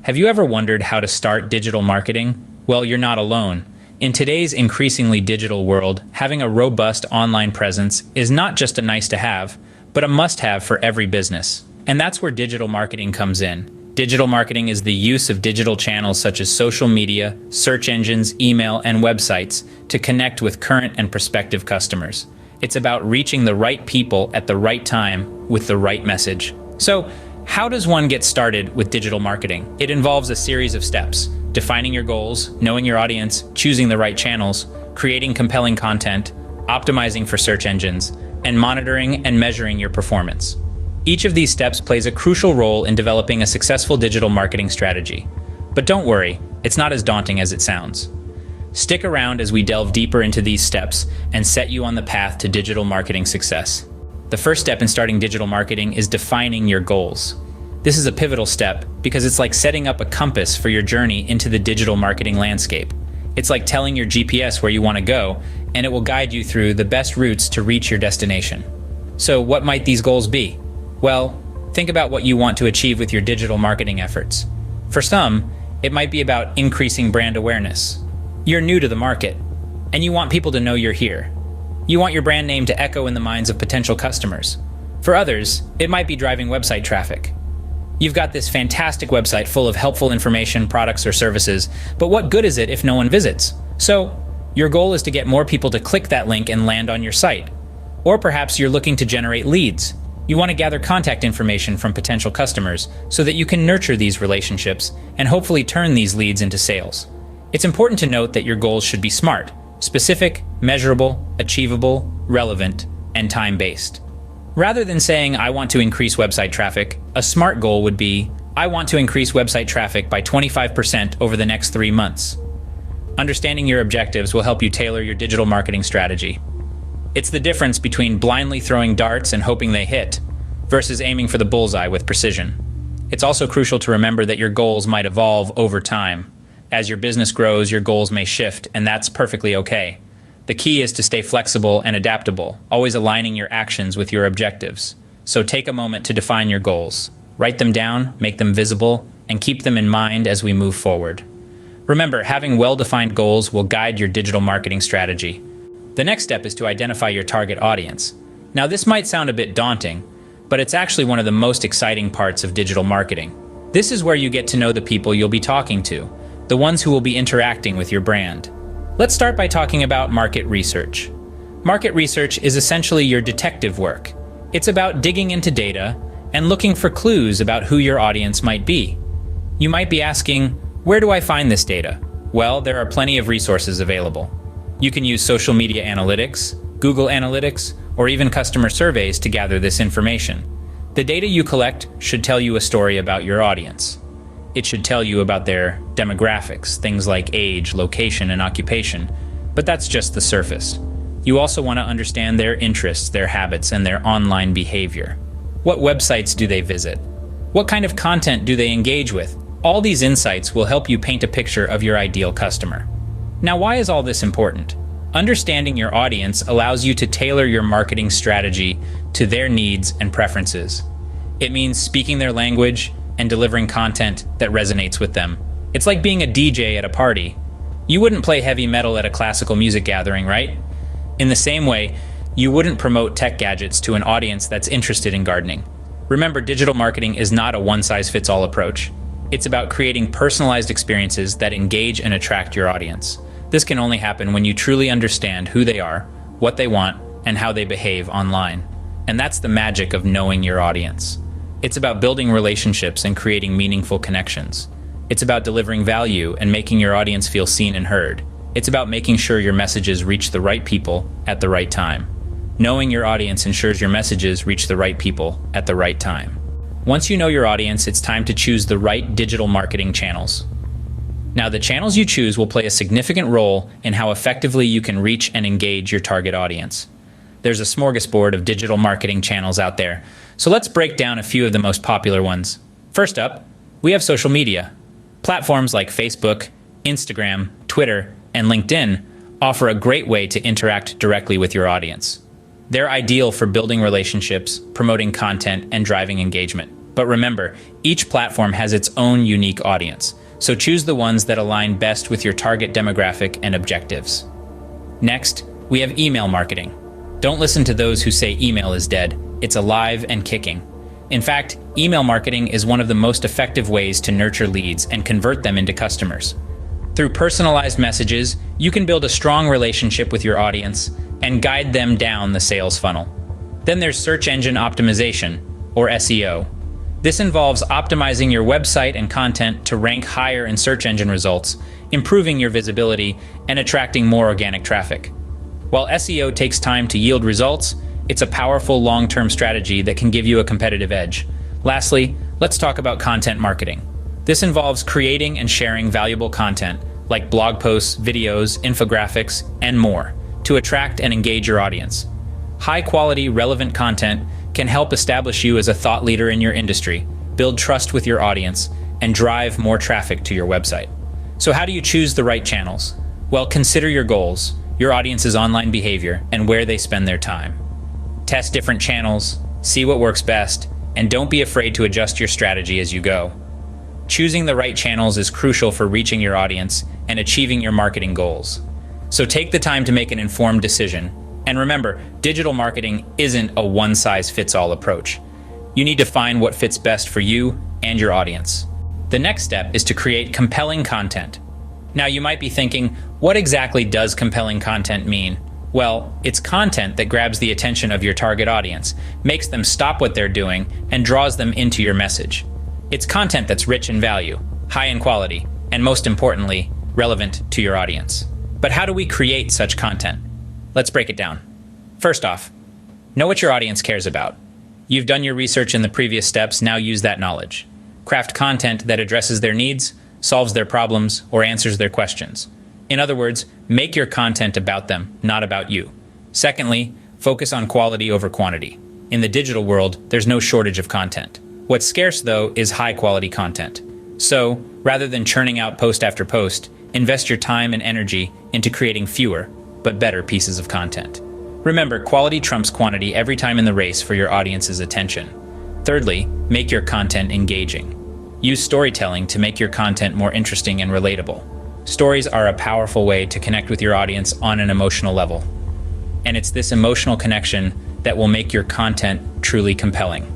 Have you ever wondered how to start digital marketing? Well, you're not alone. In today's increasingly digital world, having a robust online presence is not just a nice to have, but a must-have for every business. And that's where digital marketing comes in. Digital marketing is the use of digital channels such as social media, search engines, email, and websites to connect with current and prospective customers. It's about reaching the right people at the right time with the right message. So, how does one get started with digital marketing? It involves a series of steps: defining your goals, knowing your audience, choosing the right channels, creating compelling content, optimizing for search engines, and monitoring and measuring your performance. Each of these steps plays a crucial role in developing a successful digital marketing strategy. But don't worry, it's not as daunting as it sounds. Stick around as we delve deeper into these steps and set you on the path to digital marketing success. The first step in starting digital marketing is defining your goals. This is a pivotal step because it's like setting up a compass for your journey into the digital marketing landscape. It's like telling your GPS where you want to go, and it will guide you through the best routes to reach your destination. So what might these goals be? Well, think about what you want to achieve with your digital marketing efforts. For some, it might be about increasing brand awareness. You're new to the market, and you want people to know you're here. You want your brand name to echo in the minds of potential customers. For others, it might be driving website traffic. You've got this fantastic website full of helpful information, products, or services, but what good is it if no one visits? So, your goal is to get more people to click that link and land on your site. Or perhaps you're looking to generate leads. You want to gather contact information from potential customers so that you can nurture these relationships and hopefully turn these leads into sales. It's important to note that your goals should be smart, specific, measurable, achievable, relevant, and time-based. Rather than saying, I want to increase website traffic, a smart goal would be, I want to increase website traffic by 25% over the next 3 months. Understanding your objectives will help you tailor your digital marketing strategy. It's the difference between blindly throwing darts and hoping they hit, versus aiming for the bullseye with precision. It's also crucial to remember that your goals might evolve over time. As your business grows, your goals may shift, and that's perfectly okay. The key is to stay flexible and adaptable, always aligning your actions with your objectives. So take a moment to define your goals. Write them down, make them visible, and keep them in mind as we move forward. Remember, having well-defined goals will guide your digital marketing strategy. The next step is to identify your target audience. Now, this might sound a bit daunting, but it's actually one of the most exciting parts of digital marketing. This is where you get to know the people you'll be talking to, the ones who will be interacting with your brand. Let's start by talking about market research. Market research is essentially your detective work. It's about digging into data and looking for clues about who your audience might be. You might be asking, where do I find this data? Well, there are plenty of resources available. You can use social media analytics, Google Analytics, or even customer surveys to gather this information. The data you collect should tell you a story about your audience. It should tell you about their demographics, things like age, location, and occupation, but that's just the surface. You also want to understand their interests, their habits, and their online behavior. What websites do they visit? What kind of content do they engage with? All these insights will help you paint a picture of your ideal customer. Now, why is all this important? Understanding your audience allows you to tailor your marketing strategy to their needs and preferences. It means speaking their language and delivering content that resonates with them. It's like being a DJ at a party. You wouldn't play heavy metal at a classical music gathering, right? In the same way, you wouldn't promote tech gadgets to an audience that's interested in gardening. Remember, digital marketing is not a one-size-fits-all approach. It's about creating personalized experiences that engage and attract your audience. This can only happen when you truly understand who they are, what they want, and how they behave online. And that's the magic of knowing your audience. It's about building relationships and creating meaningful connections. It's about delivering value and making your audience feel seen and heard. It's about making sure your messages reach the right people at the right time. Knowing your audience ensures your messages reach the right people at the right time. Once you know your audience, it's time to choose the right digital marketing channels. Now, the channels you choose will play a significant role in how effectively you can reach and engage your target audience. There's a smorgasbord of digital marketing channels out there, so let's break down a few of the most popular ones. First up, we have social media. Platforms like Facebook, Instagram, Twitter, and LinkedIn offer a great way to interact directly with your audience. They're ideal for building relationships, promoting content, and driving engagement. But remember, each platform has its own unique audience, so choose the ones that align best with your target demographic and objectives. Next, we have email marketing. Don't listen to those who say email is dead. It's alive and kicking. In fact, email marketing is one of the most effective ways to nurture leads and convert them into customers. Through personalized messages, you can build a strong relationship with your audience and guide them down the sales funnel. Then there's search engine optimization, or SEO. This involves optimizing your website and content to rank higher in search engine results, improving your visibility, and attracting more organic traffic. While SEO takes time to yield results, it's a powerful long-term strategy that can give you a competitive edge. Lastly, let's talk about content marketing. This involves creating and sharing valuable content, like blog posts, videos, infographics, and more, to attract and engage your audience. High-quality, relevant content can help establish you as a thought leader in your industry, build trust with your audience, and drive more traffic to your website. So how do you choose the right channels? Well, consider your goals, your audience's online behavior, and where they spend their time. Test different channels, see what works best, and don't be afraid to adjust your strategy as you go. Choosing the right channels is crucial for reaching your audience and achieving your marketing goals. So take the time to make an informed decision. And remember, digital marketing isn't a one-size-fits-all approach. You need to find what fits best for you and your audience. The next step is to create compelling content. Now you might be thinking, what exactly does compelling content mean? Well, it's content that grabs the attention of your target audience, makes them stop what they're doing, and draws them into your message. It's content that's rich in value, high in quality, and most importantly, relevant to your audience. But how do we create such content? Let's break it down. First off, know what your audience cares about. You've done your research in the previous steps, now use that knowledge. Craft content that addresses their needs, solves their problems, or answers their questions. In other words, make your content about them, not about you. Secondly, focus on quality over quantity. In the digital world, there's no shortage of content. What's scarce, though, is high-quality content. So, rather than churning out post after post, invest your time and energy into creating fewer, but better pieces of content. Remember, quality trumps quantity every time in the race for your audience's attention. Thirdly, make your content engaging. Use storytelling to make your content more interesting and relatable. Stories are a powerful way to connect with your audience on an emotional level. And it's this emotional connection that will make your content truly compelling.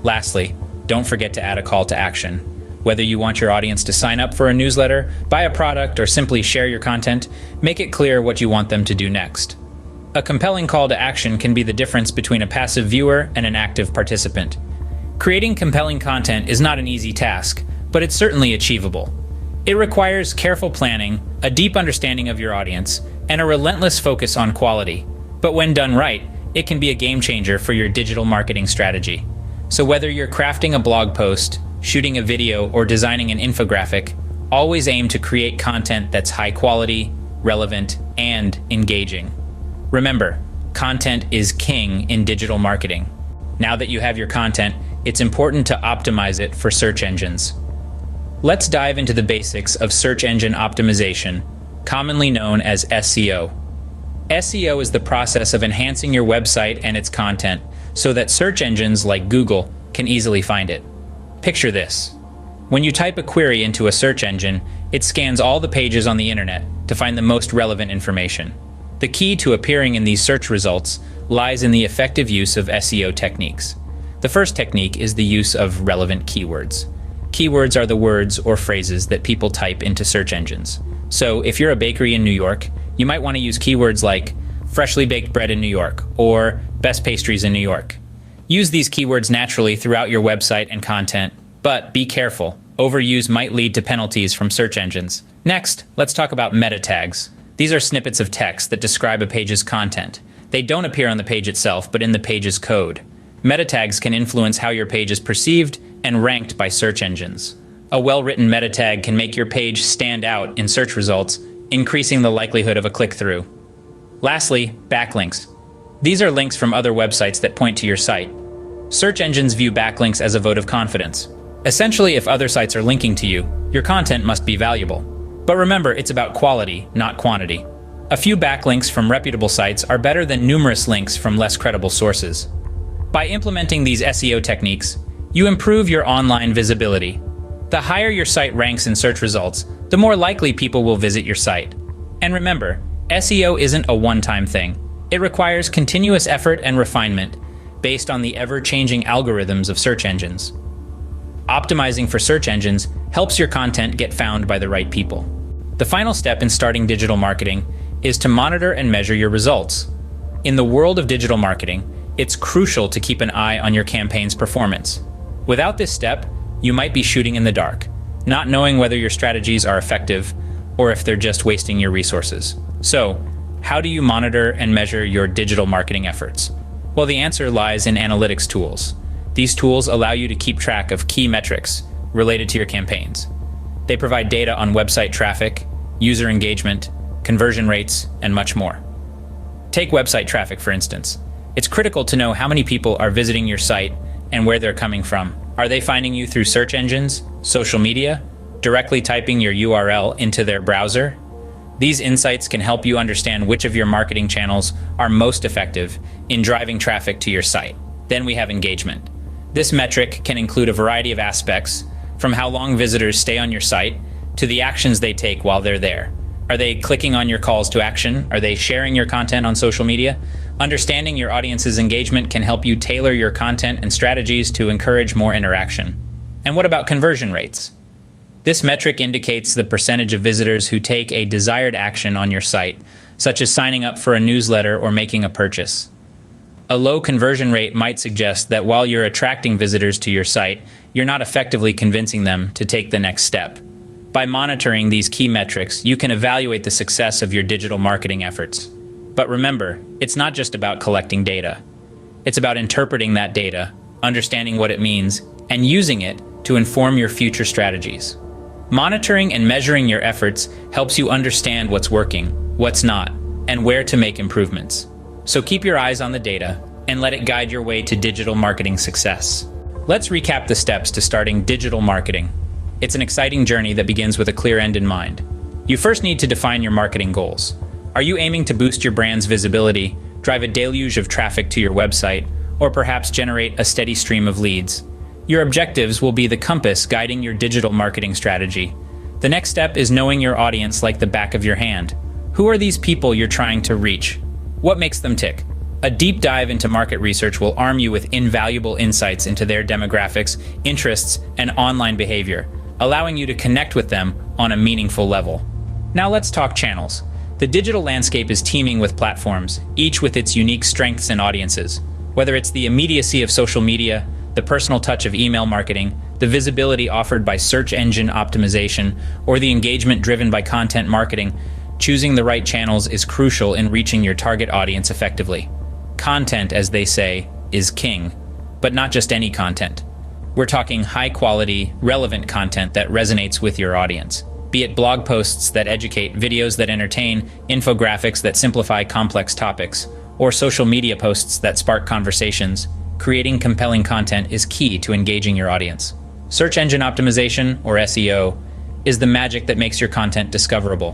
Lastly, don't forget to add a call to action. Whether you want your audience to sign up for a newsletter, buy a product, or simply share your content, make it clear what you want them to do next. A compelling call to action can be the difference between a passive viewer and an active participant. Creating compelling content is not an easy task, but it's certainly achievable. It requires careful planning, a deep understanding of your audience, and a relentless focus on quality. But when done right, it can be a game changer for your digital marketing strategy. So whether you're crafting a blog post, shooting a video, or designing an infographic, always aim to create content that's high quality, relevant, and engaging. Remember, content is king in digital marketing. Now that you have your content, it's important to optimize it for search engines. Let's dive into the basics of search engine optimization, commonly known as SEO. SEO is the process of enhancing your website and its content so that search engines like Google can easily find it. Picture this. When you type a query into a search engine, it scans all the pages on the internet to find the most relevant information. The key to appearing in these search results lies in the effective use of SEO techniques. The first technique is the use of relevant keywords. Keywords are the words or phrases that people type into search engines. So if you're a bakery in New York, you might want to use keywords like freshly baked bread in New York or best pastries in New York. Use these keywords naturally throughout your website and content, but be careful. Overuse might lead to penalties from search engines. Next, let's talk about meta tags. These are snippets of text that describe a page's content. They don't appear on the page itself, but in the page's code. Meta tags can influence how your page is perceived and ranked by search engines. A well-written meta tag can make your page stand out in search results, increasing the likelihood of a click-through. Lastly, backlinks. These are links from other websites that point to your site. Search engines view backlinks as a vote of confidence. Essentially, if other sites are linking to you, your content must be valuable. But remember, it's about quality, not quantity. A few backlinks from reputable sites are better than numerous links from less credible sources. By implementing these SEO techniques, You improve your online visibility. The higher your site ranks in search results, the more likely people will visit your site. And remember, SEO isn't a one-time thing. It requires continuous effort and refinement based on the ever-changing algorithms of search engines. Optimizing for search engines helps your content get found by the right people. The final step in starting digital marketing is to monitor and measure your results. In the world of digital marketing, it's crucial to keep an eye on your campaign's performance. Without this step, you might be shooting in the dark, not knowing whether your strategies are effective or if they're just wasting your resources. So, how do you monitor and measure your digital marketing efforts? Well, the answer lies in analytics tools. These tools allow you to keep track of key metrics related to your campaigns. They provide data on website traffic, user engagement, conversion rates, and much more. Take website traffic, for instance. It's critical to know how many people are visiting your site and where they're coming from. Are they finding you through search engines, social media, directly typing your URL into their browser? These insights can help you understand which of your marketing channels are most effective in driving traffic to your site. Then we have engagement. This metric can include a variety of aspects, from how long visitors stay on your site to the actions they take while they're there. Are they clicking on your calls to action? Are they sharing your content on social media? Understanding your audience's engagement can help you tailor your content and strategies to encourage more interaction. And what about conversion rates? This metric indicates the percentage of visitors who take a desired action on your site, such as signing up for a newsletter or making a purchase. A low conversion rate might suggest that while you're attracting visitors to your site, you're not effectively convincing them to take the next step. By monitoring these key metrics, you can evaluate the success of your digital marketing efforts. But remember, it's not just about collecting data. It's about interpreting that data, understanding what it means, and using it to inform your future strategies. Monitoring and measuring your efforts helps you understand what's working, what's not, and where to make improvements. So keep your eyes on the data and let it guide your way to digital marketing success. Let's recap the steps to starting digital marketing. It's an exciting journey that begins with a clear end in mind. You first need to define your marketing goals. Are you aiming to boost your brand's visibility, drive a deluge of traffic to your website, or perhaps generate a steady stream of leads? Your objectives will be the compass guiding your digital marketing strategy. The next step is knowing your audience like the back of your hand. Who are these people you're trying to reach? What makes them tick? A deep dive into market research will arm you with invaluable insights into their demographics, interests, and online behavior, allowing you to connect with them on a meaningful level. Now let's talk channels. The digital landscape is teeming with platforms, each with its unique strengths and audiences. Whether it's the immediacy of social media, the personal touch of email marketing, the visibility offered by search engine optimization, or the engagement driven by content marketing, choosing the right channels is crucial in reaching your target audience effectively. Content, as they say, is king, but not just any content. We're talking high-quality, relevant content that resonates with your audience. Be it blog posts that educate, videos that entertain, infographics that simplify complex topics, or social media posts that spark conversations, creating compelling content is key to engaging your audience. Search engine optimization, or SEO, is the magic that makes your content discoverable.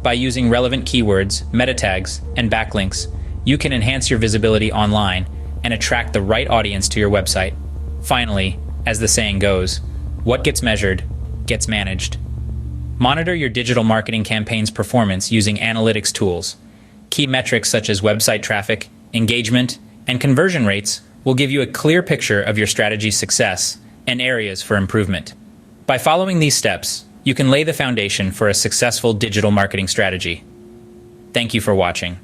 By using relevant keywords, meta tags, and backlinks, you can enhance your visibility online and attract the right audience to your website. Finally, as the saying goes, what gets measured gets managed. Monitor your digital marketing campaign's performance using analytics tools. Key metrics such as website traffic, engagement, and conversion rates will give you a clear picture of your strategy's success and areas for improvement. By following these steps, you can lay the foundation for a successful digital marketing strategy. Thank you for watching.